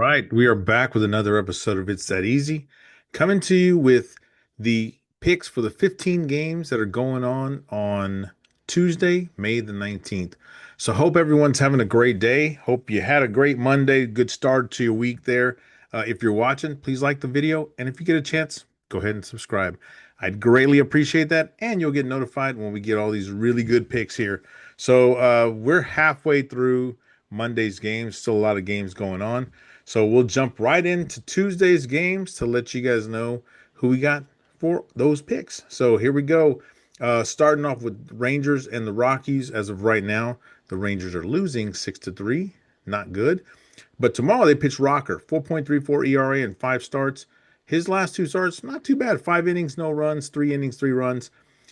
Right, we are back with another episode of It's That Easy, coming to you with the picks for the 15 games that are going on Tuesday, May the 19th. So hope everyone's having a great day. Hope you had a great Monday, good start to your week there. If you're watching, please like the video, and if you get a chance, go ahead and subscribe. I'd greatly appreciate that, and you'll get notified when we get all these really good picks here. So we're halfway through Monday's games, still a lot of games going on. So we'll jump right into Tuesday's games to let you guys know who we got for those picks. So here we go. Starting off with Rangers and the Rockies. As of right now, the Rangers are losing 6-3. Not good. But tomorrow they pitch Rocker, 4.34 ERA and 5 starts. His last 2 starts, not too bad. 5 innings, no runs, 3 innings, 3 runs.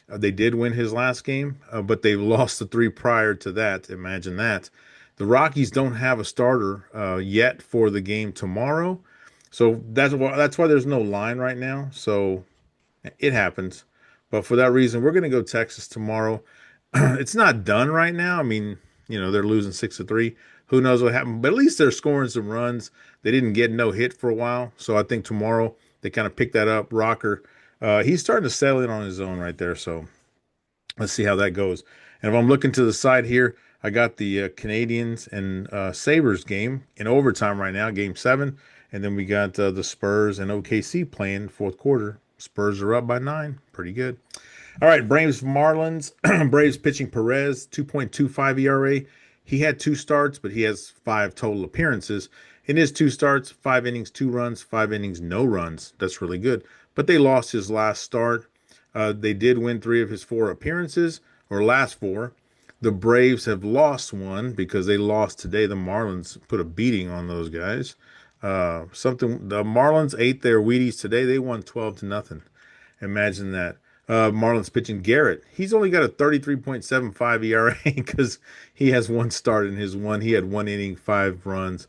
They did win his last game, but they've lost the three prior to that. Imagine that. The Rockies don't have a starter yet for the game tomorrow, so that's why there's no line right now. So it happens, but for that reason, we're going to go Texas tomorrow. It's not done right now. I mean, they're losing 6-3. Who knows what happened? But at least they're scoring some runs. They didn't get no hit for a while, so I think tomorrow they kind of pick that up. Rocker, he's starting to settle in on his own right there. So let's see how that goes. And if I'm looking to the side here, I got the Canadians and Sabres game in overtime right now, game 7. And then we got the Spurs and OKC playing fourth quarter. Spurs are up by 9. Pretty good. All right, Braves Marlins. Braves pitching Perez, 2.25 ERA. He had 2 starts, but he has 5 total appearances. In his 2 starts, 5 innings, 2 runs, 5 innings, no runs. That's really good. But they lost his last start. They did win 3 of his 4 appearances, or last 4. The Braves have lost one because they lost today. The Marlins put a beating on those guys. The Marlins ate their Wheaties today. They won 12-0. Imagine that. Marlins pitching Garrett. He's only got a 33.75 ERA because he has 1 start in his one. He had 1 inning, 5 runs.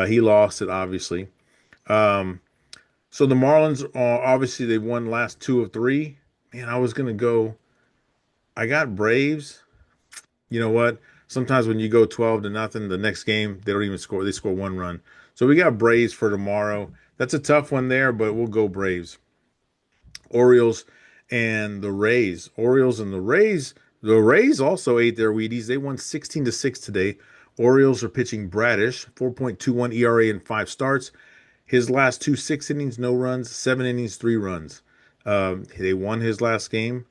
He lost it, obviously. So the Marlins are obviously they won last 2 of 3. Man, I was gonna go. I got Braves. You know what? Sometimes when you go 12-0, the next game they don't even score. They score 1 run. So we got Braves for tomorrow. That's a tough one there, but we'll go Braves. Orioles and the Rays. Orioles and the Rays. The Rays also ate their Wheaties. They won 16-6 today. Orioles are pitching Bradish, 4.21 ERA and 5 starts. His last 2 6 innings, no runs, 7 innings, 3 runs. They won his last game,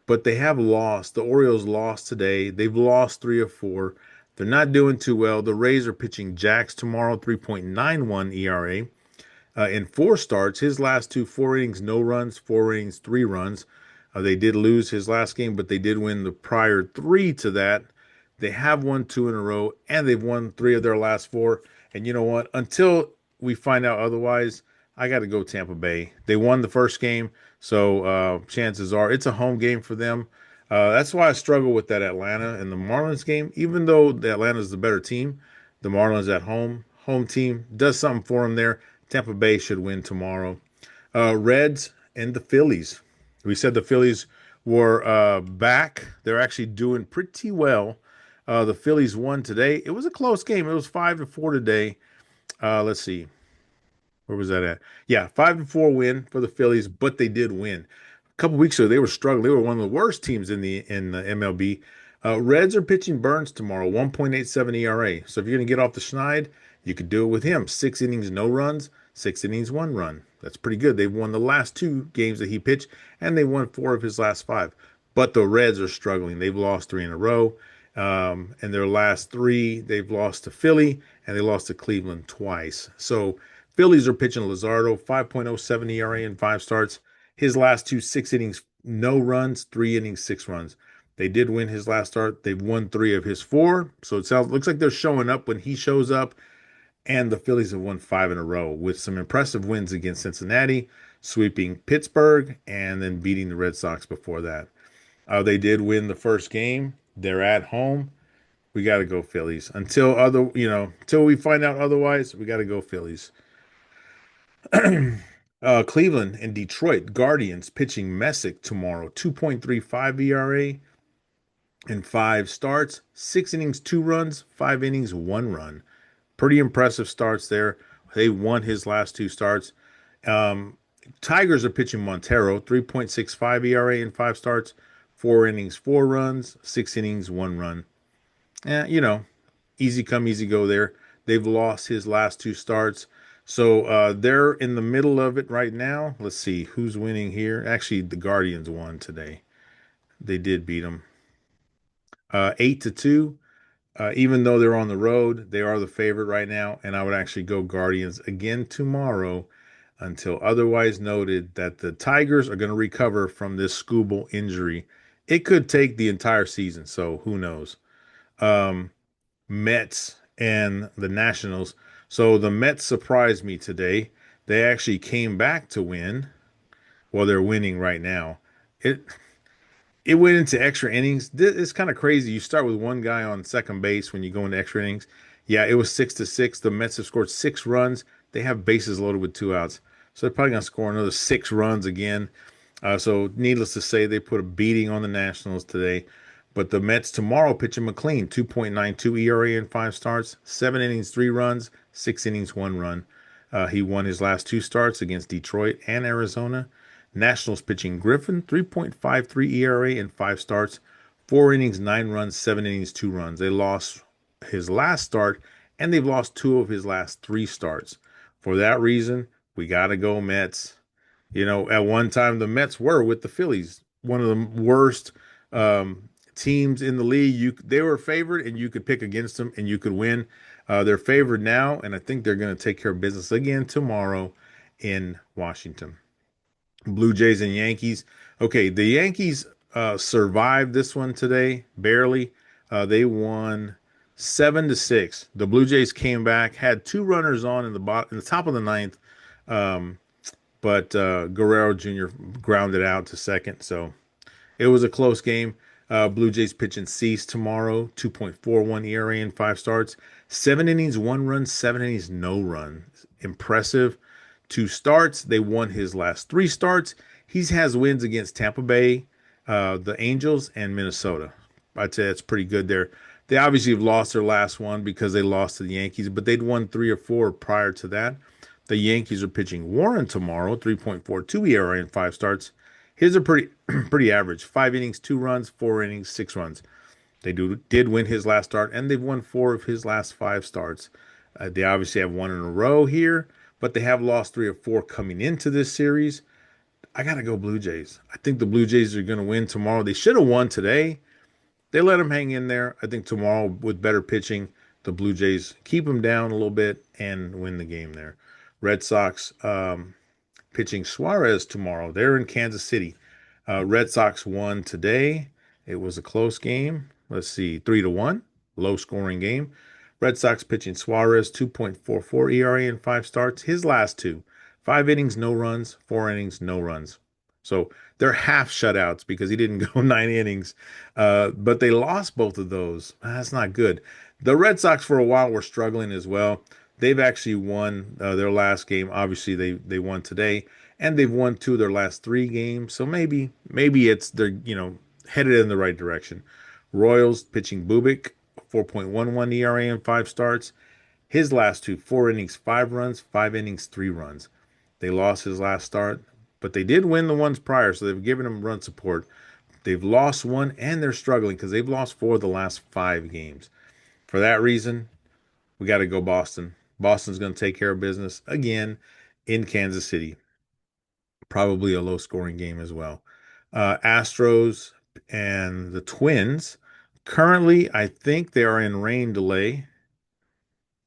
but they have lost. The Orioles lost today. They've lost 3 of 4. They're not doing too well. The Rays are pitching Jax tomorrow, 3.91 ERA. In 4 starts, his last 2, 4 innings, no runs, 4 innings, 3 runs. They did lose his last game, but they did win the prior 3 to that. They have won 2 in a row, and they've won 3 of their last 4. And you know what? Until we find out otherwise, I got to go Tampa Bay. They won the first game, so chances are it's a home game for them. That's why I struggle with that Atlanta and the Marlins game. Even though the Atlanta is the better team, the Marlins at home team does something for them there. Tampa Bay should win tomorrow. Reds and the Phillies. We said the Phillies were back. They're actually doing pretty well. The Phillies won today. It was a close game. It was 5-4 today. Let's see. Where was that at? Yeah, 5-4 win for the Phillies, but they did win. A couple weeks ago, they were struggling. They were one of the worst teams in the MLB. Reds are pitching Burns tomorrow, 1.87 ERA. So if you're going to get off the schneid, you could do it with him. 6 innings, no runs, 6 innings, 1 run. That's pretty good. They've won the last 2 games that he pitched, and they won 4 of his last 5. But the Reds are struggling. They've lost 3 in a row. And their last 3, they've lost to Philly, and they lost to Cleveland twice. So Phillies are pitching Luzardo, 5.07 ERA and 5 starts. His last 2, 6 innings, no runs, 3 innings, 6 runs. They did win his last start. They've won 3 of his 4. So looks like they're showing up when he shows up. And the Phillies have won 5 in a row with some impressive wins against Cincinnati, sweeping Pittsburgh, and then beating the Red Sox before that. They did win the first game. They're at home. We got to go Phillies. Until we find out otherwise, we got to go Phillies. Cleveland and Detroit Guardians pitching Messick tomorrow. 2.35 ERA and 5 starts. 6 innings, 2 runs. 5 innings, 1 run. Pretty impressive starts there. They won his last two starts. Um, Tigers are pitching Montero, 3.65 ERA in five starts, 4 innings, 4 runs, 6 innings, 1 run. Easy come, easy go there. They've lost his last two starts. So they're in the middle of it right now. Let's see who's winning here. Actually, the Guardians won today. They did beat them 8-2. Even though they're on the road, they are the favorite right now. And I would actually go Guardians again tomorrow until otherwise noted that the Tigers are going to recover from this Scooble injury. It could take the entire season, so who knows? Um, Mets and the Nationals. So the Mets surprised me today. They actually came back to win. Well, they're winning right now. It it went into extra innings. It's kind of crazy. You start with one guy on second base when you go into extra innings. Yeah, it was 6-6. The Mets have scored 6 runs. They have bases loaded with 2 outs. So they're probably going to score another 6 runs again. So needless to say, they put a beating on the Nationals today. But the Mets tomorrow pitching McLean, 2.92 ERA in five starts, 7 innings, 3 runs, 6 innings, 1 run. He won his last two starts against Detroit and Arizona. Nationals pitching Griffin, 3.53 ERA in five starts, 4 innings, 9 runs, 7 innings, 2 runs. They lost his last start, and they've lost two of his last three starts. For that reason, we got to go Mets. At one time, the Mets were with the Phillies, one of the worst teams in the league. They were favored, and you could pick against them, and you could win. They're favored now, and I think they're going to take care of business again tomorrow in Washington. Blue Jays and Yankees. Okay, the Yankees survived this one today, barely. They won 7-6. The Blue Jays came back, had two runners on in the top of the ninth, um, but Guerrero Jr. grounded out to second. So it was a close game. Blue Jays pitching Cease tomorrow, 2.41 ERA in five starts, 7 innings, 1 run, 7 innings, no run. Impressive. Two starts. They won his last three starts. He has wins against Tampa Bay, the Angels, and Minnesota. I'd say that's pretty good there. They obviously have lost their last one because they lost to the Yankees, but they'd won three or four prior to that. The Yankees are pitching Warren tomorrow, 3.42 ERA in five starts. His are pretty pretty average. 5 innings, 2 runs, 4 innings, 6 runs. They did win his last start, and they've won four of his last five starts. They obviously have one in a row here, but they have lost three or four coming into this series. I got to go Blue Jays. I think the Blue Jays are going to win tomorrow. They should have won today. They let them hang in there. I think tomorrow, with better pitching, the Blue Jays keep them down a little bit and win the game there. Red Sox pitching Suarez tomorrow. They're in Kansas City. Red Sox won today. It was a close game. Let's see, 3-1, low scoring game. Red Sox pitching Suarez, 2.44 ERA in five starts. His last two, 5 innings, no runs, 4 innings, no runs. So they're half shutouts because he didn't go 9 innings. But they lost both of those. That's not good. The Red Sox for a while were struggling as well. They've actually won their last game. Obviously, they won today, and they've won two of their last three games. So maybe they're headed in the right direction. Royals pitching Bubik, 4.11 ERA in five starts. His last two, 4 innings, 5 runs, 5 innings, 3 runs. They lost his last start, but they did win the ones prior, so they've given him run support. They've lost one, and they're struggling because they've lost four of the last 5 games. For that reason, we got to go Boston. Boston's going to take care of business again in Kansas City. Probably a low scoring game as well. Astros and the Twins. Currently, I think they are in rain delay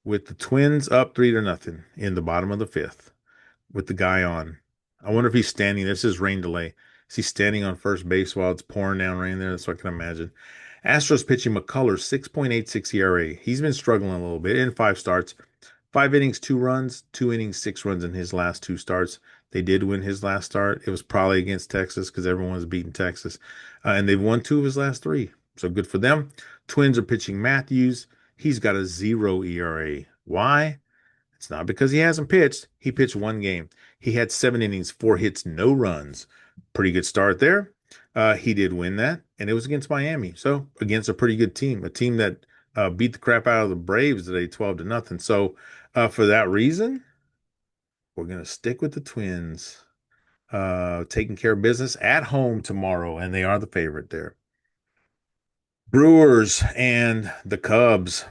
with the Twins up 3-0 in the bottom of the fifth with the guy on. I wonder if he's standing. This is rain delay. Is he standing on first base while it's pouring down rain there? That's what I can imagine. Astros pitching McCullers, 6.86 ERA. He's been struggling a little bit in five starts. 5 innings, 2 runs, 2 innings, 6 runs in his last two starts. They did win his last start. It was probably against Texas because everyone's beating Texas. And they've won two of his last three. So good for them. Twins are pitching Matthews. He's got a 0 ERA. Why? It's not because he hasn't pitched. He pitched one game. He had 7 innings, 4 hits, no runs. Pretty good start there. He did win that, and it was against Miami. So against a pretty good team, a team that beat the crap out of the Braves today, 12-0. So for that reason, We're going to stick with the Twins. Taking care of business at home tomorrow, and they are the favorite there. Brewers and the Cubs.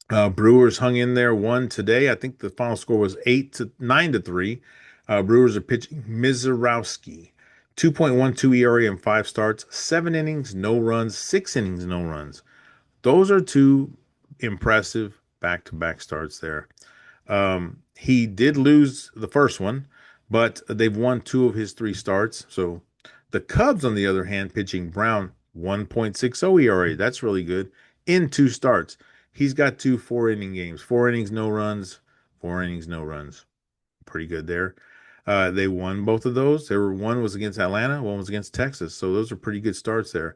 Brewers hung in there, won today. I think the final score was 8-9-3. Brewers are pitching Mizorowski, 2.12 ERA in 5 starts, 7 innings, no runs, 6 innings, no runs. Those are two impressive back-to-back starts there. He did lose the first one, but they've won 2 of his 3 starts. So the Cubs, on the other hand, pitching Brown, 1.60 ERA. That's really good in 2 starts. He's got 2 4-inning games, 4 innings, no runs, 4 innings, no runs. Pretty good there. They won both of those. One was against Atlanta, one was against Texas. So those are pretty good starts there.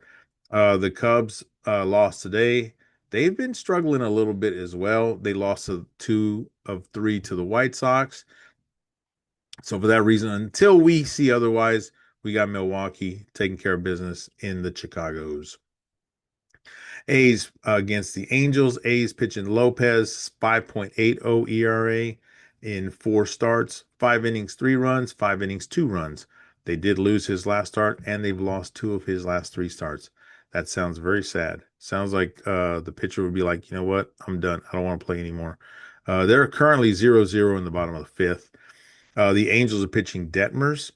The Cubs lost today. They've been struggling a little bit as well. They lost 2 of 3 to the White Sox. So for that reason, until we see otherwise, we got Milwaukee taking care of business in the Chicagos. A's against the Angels. A's pitching Lopez, 5.80 ERA in 4 starts, 5 innings, 3 runs, 5 innings, 2 runs. They did lose his last start, and they've lost 2 of his last 3 starts. That sounds very sad. Sounds like the pitcher would be like, you know what? I'm done. I don't want to play anymore. They're currently 0-0 in the bottom of the fifth. The Angels are pitching Detmers,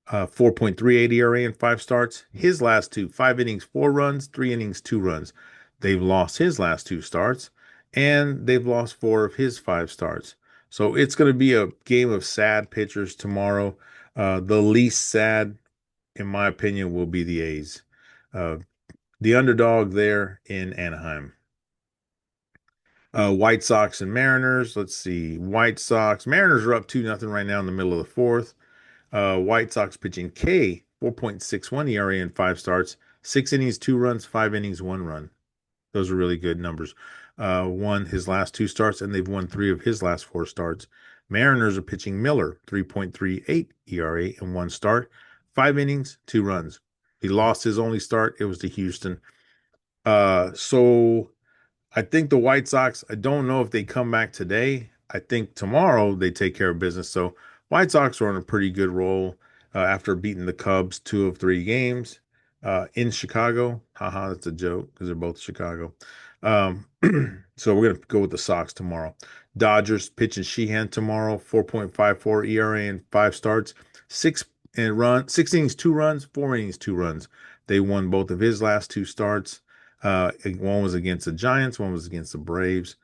4.38 ERA in 5 starts. His last 5 innings, 4 runs, 3 innings, 2 runs. They've lost his last 2 starts, and they've lost 4 of his 5 starts. So it's going to be a game of sad pitchers tomorrow. The least sad, in my opinion, will be the A's. Uh, the underdog there in Anaheim. White Sox and Mariners. Let's see. Mariners are up 2-0 right now in the middle of the fourth. White Sox pitching K, 4.61 ERA in 5 starts, 6 innings, 2 runs, 5 innings, 1 run. Those are really good numbers. Won his last 2 starts, and they've won 3 of his last 4 starts. Mariners are pitching Miller, 3.38 ERA in 1 start, 5 innings, 2 runs. He lost his only start. It was to Houston. So I think the White Sox, I don't know if they come back today. I think tomorrow they take care of business. So White Sox are on a pretty good roll after beating the Cubs 2 of 3 games in Chicago. Haha, that's a joke because they're both Chicago. Um, so we're going to go with the Sox tomorrow. Dodgers pitching Sheehan tomorrow, 4.54 ERA in 5 starts, 6 innings, 2 runs, 4 innings, 2 runs. They won both of his last 2 starts. One was against the Giants, one was against the Braves.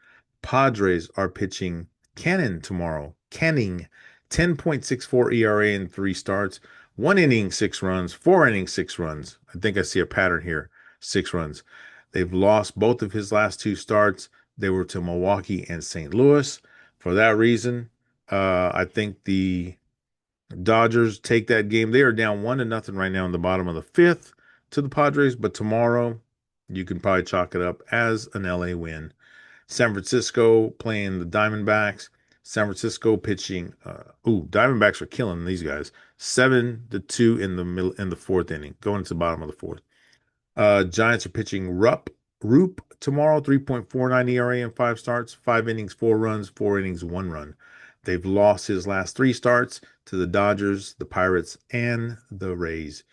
Padres are pitching Canning tomorrow. Canning, 10.64 ERA in 3 starts, 1 inning, 6 runs, 4 innings, 6 runs. I think I see a pattern here. 6 runs. They've lost both of his last 2 starts. They were to Milwaukee and St. Louis. For that reason, I think the Dodgers take that game. They are down 1-0 right now in the bottom of the fifth to the Padres, but tomorrow you can probably chalk it up as an LA win. San Francisco playing the Diamondbacks. San Francisco pitching. Diamondbacks are killing these guys. 7-2 in the fourth inning, going to the bottom of the fourth. Giants are pitching Roop tomorrow. 3.49 ERA in 5 starts, 5 innings, 4 runs, 4 innings, 1 run. They've lost his last 3 starts to the Dodgers, the Pirates, and the Rays.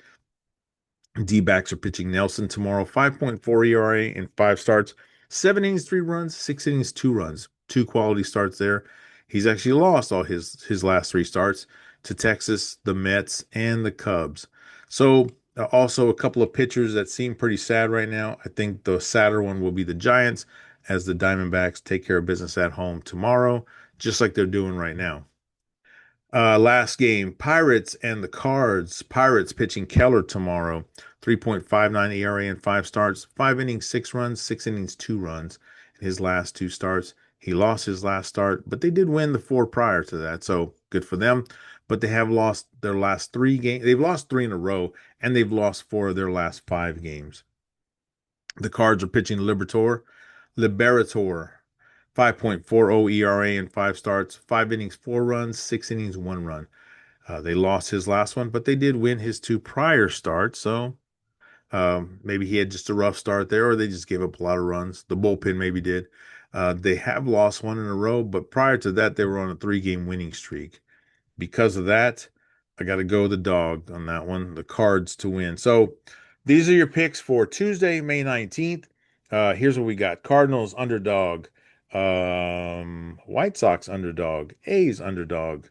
D-backs are pitching Nelson tomorrow, 5.4 ERA in 5 starts, 7 innings, 3 runs, 6 innings, 2 runs. 2 quality starts there. He's actually lost all his last 3 starts to Texas, the Mets, and the Cubs. So also a couple of pitchers that seem pretty sad right now. I think the sadder one will be the Giants as the Diamondbacks take care of business at home tomorrow, just like they're doing right now. Last game, Pirates and the Cards. Pirates pitching Keller tomorrow. 3.59 ERA in 5 starts, 5 innings, 6 runs, 6 innings, 2 runs. In his last 2 starts, he lost his last start, but they did win the 4 prior to that, so good for them. But they have lost their last 3 games. They've lost 3 in a row, and they've lost 4 of their last 5 games. The Cards are pitching Liberator, 5.40 ERA in 5 starts, 5 innings, 4 runs, 6 innings, 1 run. They lost his last one, but they did win his 2 prior starts. So maybe he had just a rough start there, or they just gave up a lot of runs. The bullpen maybe did. They have lost one in a row, but prior to that, they were on a three-game winning streak. Because of that, I got to go the dog on that one, the Cards to win. So these are your picks for Tuesday, May 19th. Here's what we got: Cardinals underdog, White Sox underdog, A's underdog.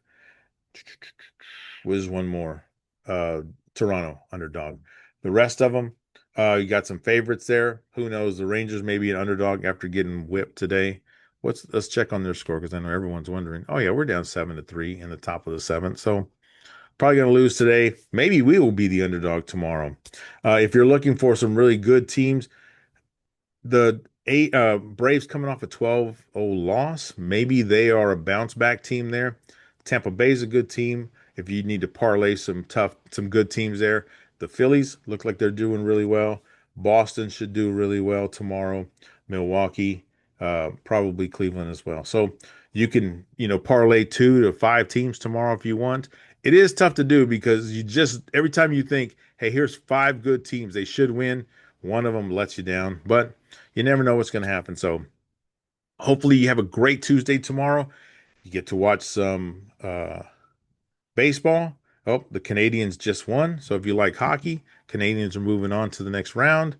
Was one more. Uh, Toronto underdog. The rest of them, you got some favorites there. Who knows? The Rangers may be an underdog after getting whipped today. Let's check on their score because I know everyone's wondering. Oh yeah, we're down 7-3 in the top of the seventh. So probably going to lose today. Maybe we will be the underdog tomorrow. If you're looking for some really good teams, the eight Braves coming off a 12-0 loss. Maybe they are a bounce back team there. Tampa Bay's a good team. If you need to parlay some good teams there. The Phillies look like they're doing really well. Boston should do really well tomorrow. Milwaukee, probably Cleveland as well. So you can, parlay 2 to 5 teams tomorrow if you want. It is tough to do because you just every time you think, hey, here's 5 good teams, they should win. One of them lets you down, but you never know what's going to happen. So hopefully you have a great Tuesday tomorrow. You get to watch some baseball. Oh, the Canadians just won. So if you like hockey, Canadians are moving on to the next round.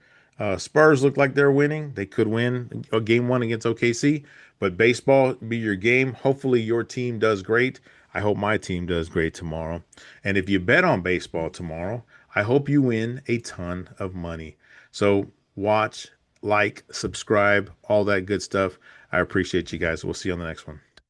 Spurs look like they're winning. They could win a game one against OKC, but baseball be your game. Hopefully your team does great. I hope my team does great tomorrow. And if you bet on baseball tomorrow, I hope you win a ton of money. So watch, like, subscribe, all that good stuff. I appreciate you guys. We'll see you on the next one.